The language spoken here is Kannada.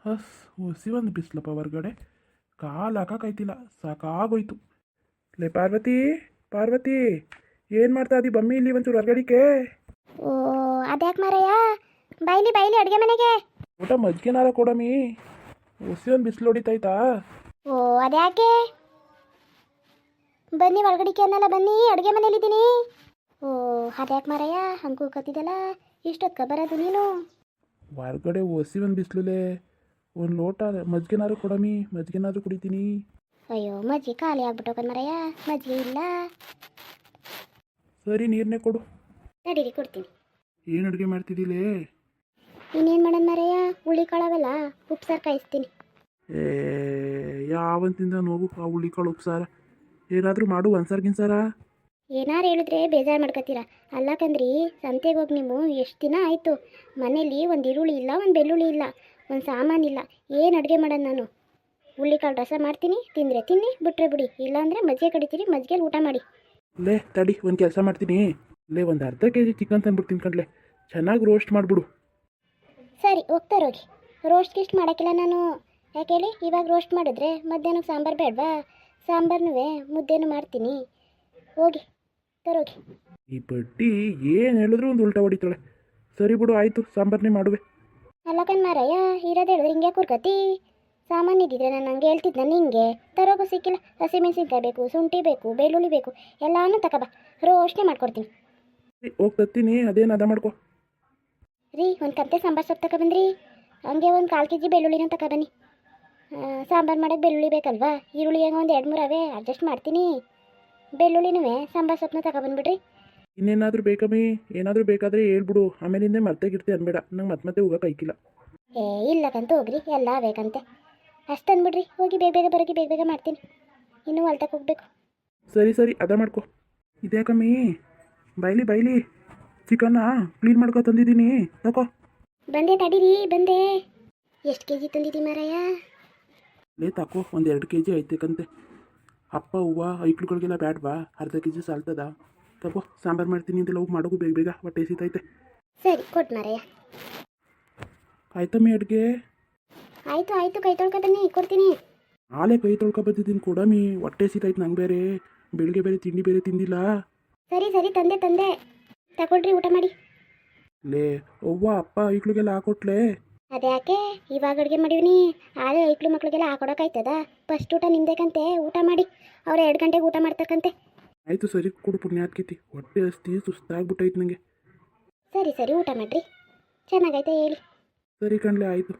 ಹಸ್ ಹುಸಿ ಒಂದು ಬಿಸ್ಲಪ್ಪ ಹೊರ್ಗಡೆ ಕಾಲು ಹಾಕಕ್ಕಾಯ್ತಿಲ್ಲ, ಸಾಕಾಗೋಯ್ತು. ಲೇ ಪಾರ್ವತಿ, ಪಾರ್ವತಿ, ಏನು ಮಾಡ್ತಾ ಇದ್ದೀ? ಬಮ್ಮಿ ಇಲ್ಲಿ ಒಂಚೂರು ಹೊರ್ಗಡಿಕೆ. ಓ ಅದ್ಯಾಕೆ ಮಾರಯ್ಯ, ಬೈಲಿ ಬೈಲಿ ಅಡುಗೆ ಮನೆಗೆ. ಊಟ ಮಜ್ಜಿಗೆನಾರ ಕೊಡಮಿ, ಹುಸಿ ಒಂದು ಬಿಸಿಲು ಹೊಡಿತೈತಾ? ಓ ಅದ್ಯಾಕೆ, ಬನ್ನಿ ಒಳಗಡಿಕೆ ಅನ್ನಲ್ಲ, ಬನ್ನಿ ಅಡುಗೆ ಮನೇಲಿದ್ದೀನಿ. ಓ ಅದ್ಯಾಕೆ ಮಾರಯ್ಯ ಹಂಗೆ ಕೂಕತ್ತಿದ್ದಲ್ಲ, ಇಷ್ಟೊತ್ತು ಬರೋದು ನೀನು? ಹೊರ್ಗಡೆ ಹುಸಿ ಒಂದು ಬಿಸಿಲುಲೇ, ಒಂದು ಲೋಟ ಮಜ್ಜಿಗೆನಾರು ಕೊಡಮಿ, ಮಜ್ಜಿಗೆನಾದ್ರು ಕುಡಿತೀನಿ. ಅಯ್ಯೋ ಮಜ್ಜಿಗೆ ಖಾಲಿ ಆಗ್ಬಿಟ್ಟೋಕನ್ ಮಾರಯ್ಯ, ಮಜ್ಜಿಗೆ ಇಲ್ಲ. ಸರಿ ನೀರನ್ನೇ ಕೊಡು. ನಡೀರಿ ಕೊಡ್ತೀನಿ. ಏನು ಅಡುಗೆ ಮಾಡ್ತಿದ್ದಿಲೇ? ಇನ್ನೇನು ಮಾಡೋಣ ಮಾರಯ್ಯ, ಹುಳಿ ಕಾಳವೆಲ್ಲ ಉಪ್ಸಾರು ಕಾಯಿಸ್ತೀನಿ. ಏ ಯಾವಂತಿಂದ ನೋವು ಆ ಹುಳಿಕಾಳು ಉಪ್ಸಾರ, ಏನಾದರೂ ಮಾಡು ಒಂದ್ಸಾರು ಗಿನ್ಸಾರ. ಏನಾರು ಹೇಳಿದ್ರೆ ಬೇಜಾರು ಮಾಡ್ಕೊತೀರಾ? ಅಲ್ಲಕಂದ್ರಿ, ಸಂತೆಗೆ ಹೋಗಿ ನೀವು ಎಷ್ಟು ದಿನ ಆಯಿತು, ಮನೇಲಿ ಒಂದು ಈರುಳ್ಳಿ ಇಲ್ಲ, ಒಂದು ಬೆಳ್ಳುಳ್ಳಿ ಇಲ್ಲ, ಒಂದು ಸಾಮಾನಿಲ್ಲ. ಏನು ಅಡುಗೆ ಮಾಡೋಣ ನಾನು? ಹುಳ್ಳಿಕಾಳು ರಸ ಮಾಡ್ತೀನಿ, ತಿಂದರೆ ತಿನ್ನಿ, ಬಿಟ್ರೆ ಬಿಡಿ. ಇಲ್ಲಾಂದರೆ ಮಜ್ಜಿಗೆ ಕಡಿತೀರಿ, ಮಜ್ಜಿಗೆಲಿ ಊಟ ಮಾಡಿ. ಲೇ ತಡಿ, ಒಂದು ಕೆಲಸ ಮಾಡ್ತೀನಿ. ಲೇ ಒಂದು ಅರ್ಧ ಕೆ.ಜಿ ಚಿಕನ್ ತಂದ್ಬಿಡ್ತೀನಿ ಕಣ್ಲೆ, ಚೆನ್ನಾಗಿ ರೋಸ್ಟ್ ಮಾಡಿಬಿಡು. ಸರಿ ಹೋಗ್ತಾರೋಗಿ, ರೋಸ್ಟ್ ಗಿಸ್ಟ್ ಮಾಡೋಕ್ಕಿಲ್ಲ ನಾನು. ಯಾಕೆ ಹೇಳಿ, ಇವಾಗ ರೋಸ್ಟ್ ಮಾಡಿದ್ರೆ ಮಧ್ಯಾಹ್ನಕ್ಕೆ ಸಾಂಬಾರು ಬೇಡವಾ? ಸಾಂಬಾರ್ನೂ ಮುದ್ದೆನೂ ಮಾಡ್ತೀನಿ, ಹೋಗಿ ತರೋಗಿ. ಈ ಬಡ್ಡಿ ಏನು ಹೇಳಿದ್ರು ಒಂದು ಉಲ್ಟಾ ಹೊಡಿತಾಳೆ. ಸರಿ ಬಿಡು, ಆಯಿತು, ಸಾಂಬಾರನ್ನೇ ಮಾಡುವೆ. ಅಲ್ಲಕನ್ ಮಾರಯ್ಯ, ಇರೋದು ಹೇಳಿದ್ರೆ ಹಿಂಗೆ ಕುರ್ಕತಿ. ಸಾಮಾನು ಇದ್ದಿದ್ರೆ ನಾನು ಹಂಗೆ ಹೇಳ್ತಿದ್ದ ನಿಂಗೆ. ತರೋಗೂ ಸಿಕ್ಕಿಲ್ಲ. ಹಸಿಮೆಣಸಿನ್ಕಾಯಿ ಬೇಕು, ಶುಂಠಿ ಬೇಕು, ಬೆಳ್ಳುಳ್ಳಿ ಬೇಕು, ಎಲ್ಲಾನು ತಗೋಬಾ, ರೋಸ್ಟೇ ಮಾಡ್ಕೊಡ್ತೀನಿ. ಹೋಗಿ ತತ್ತೀನಿ, ಅದೇನು ಅದ ಮಾಡ್ಕೊ. ರೀ ಒಂದು ಕತ್ತೆ ಸಾಂಬಾರು ಸೊಪ್ಪು ತಗೊಬಂದ್ರಿ, ಹಂಗೆ ಒಂದು 1/4 kg ಬೆಳ್ಳುಳ್ಳಿನ ತಗೊಬನ್ನಿ. ಸಾಂಬಾರು ಮಾಡೋಕ್ಕೆ ಬೆಳ್ಳುಳ್ಳಿ ಬೇಕಲ್ವಾ? ಈರುಳ್ಳಿ ಹೆಂಗೆ ಒಂದು 2-3 ಅವೇ ಅಡ್ಜಸ್ಟ್ ಮಾಡ್ತೀನಿ. ಬೆಳ್ಳುಳ್ಳಿನೂ ಸಾಂಬಾರು ಸೊಪ್ಪನ್ನ ತಗೊಬಂದ್ಬಿಡ್ರಿ. ಇನ್ನೇನಾದರೂ ಬೇಕಮ್ಮಿ, ಏನಾದರೂ ಬೇಕಾದರೆ ಹೇಳ್ಬಿಡು, ಆಮೇಲಿಂದ ಮರ್ತೆಗಿರ್ತೆ ಅನ್ಬೇಡ, ನಂಗೆ ಮತ್ತೆ ಹೋಗಕ್ಕೆ ಐಕಿಲ್ಲ. ಏ ಇಲ್ಲಕಂತ ಹೋಗ್ರಿ, ಎಲ್ಲ ಬೇಕಂತೆ ಅಷ್ಟು ಅಂದ್ಬಿಡ್ರಿ. ಹೋಗಿ ಬೇಗ ಬೇಗ ಬರೋಗಿ, ಬೇಗ ಬೇಗ ಮಾಡ್ತೀನಿ, ಇನ್ನೂ ಹೊಲ್ತಕ್ಕೆ ಹೋಗ್ಬೇಕು. ಸರಿ ಸರಿ, ಅದ ಮಾಡ್ಕೊ. ಇದ್ಯಾಕಮ್ಮಿ ಬೈಲಿ ಬೈಲಿ, ಚಿಕನ್ನ ಕ್ಲೀನ್ ಮಾಡ್ಕೊ ತಂದಿದ್ದೀನಿ, ತಗೋ. ಬಂದೆ ತಡೀರಿ, ಬಂದೆ. ಎಷ್ಟು kg ತಂದಿದ್ದೀ ಮಾರಾಯ? ಲೇ ತಕೋ, ಒಂದು 2 kg ಐತಕ್ಕಂತೆ. ಅಪ್ಪ ಹೂವು ಐಕ್ಳುಗಳಿಗೆಲ್ಲ ಬ್ಯಾಡ್ವಾ? ಅರ್ಧ kg ಸಾಲ್ತದ? ತಗೋ, ಸಾಂಬಾರು ಮಾಡ್ತೀನಿ ಅಂತೆಲ್ಲ ಹೋಗಿ ಮಾಡೋಕು ಬೇಗ ಬೇಗ, ಹೊಟ್ಟೆ ಸೀತೈತೆ. ಸರಿ ಕೊಟ್ಟು ಮಾರಾಯ. ಆಯ್ತಮ್ಮಿ ಅಡುಗೆ? ಆಯಿತು ಆಯಿತು, ಕೈ ತೊಳ್ಕೊ ಬನ್ನಿ, ಕೊಡ್ತೀನಿ. ನಾಳೆ ಕೈ ತೊಳ್ಕೊ ಬಂದಿದ್ದೀನಿ, ಕೊಡಮಿ, ಹೊಟ್ಟೆ ಸೀತೈತೆ ನಂಗೆ ಬೇರೆ, ಬೆಳಿಗ್ಗೆ ಬೇರೆ ತಿಂಡಿ ಬೇರೆ ತಿಂದಿಲ್ಲ. ಸರಿ ಸರಿ, ತಂದೆ ತಂದೆ, ತಗೊಳ್ರಿ, ಊಟ ಮಾಡಿ. ಲೇ ಅವ್ವ ಅಪ್ಪ ಐಕ್ಳಿಗೆಲ್ಲ ಹಾಕೊಟ್ಲೆ. ಅದ್ಯಾಕೆ ಇವಾಗ ಅಡುಗೆ ಮಾಡಿವ್ನಿ? ಆದ್ರೆ ಐಕ್ಳು ಮಕ್ಳಿಗೆಲ್ಲ ಹಾಕೊಡೋಕಾಯ್ತದ? ಫಸ್ಟ್ ಊಟ ನಿಮ್ದೇಕಂತೆ, ಊಟ ಮಾಡಿ. ಅವ್ರು 2 ಗಂಟೆಗೆ ಊಟ ಮಾಡ್ತಕ್ಕಂತೆ. ಆಯಿತು ಸರಿ ಕೊಡು ಪುಣ್ಯಾತ್ಕೈತಿ, ಹೊಟ್ಟೆ ಹಸ್ತಿ ಸುಸ್ತಾಗ್ಬಿಟ್ಟೈತೆ ನನಗೆ. ಸರಿ ಸರಿ, ಊಟ ಮಾಡಿರಿ. ಚೆನ್ನಾಗೈತೆ ಹೇಳಿ. ಸರಿ ಕಣ್ಲೆ, ಆಯಿತು.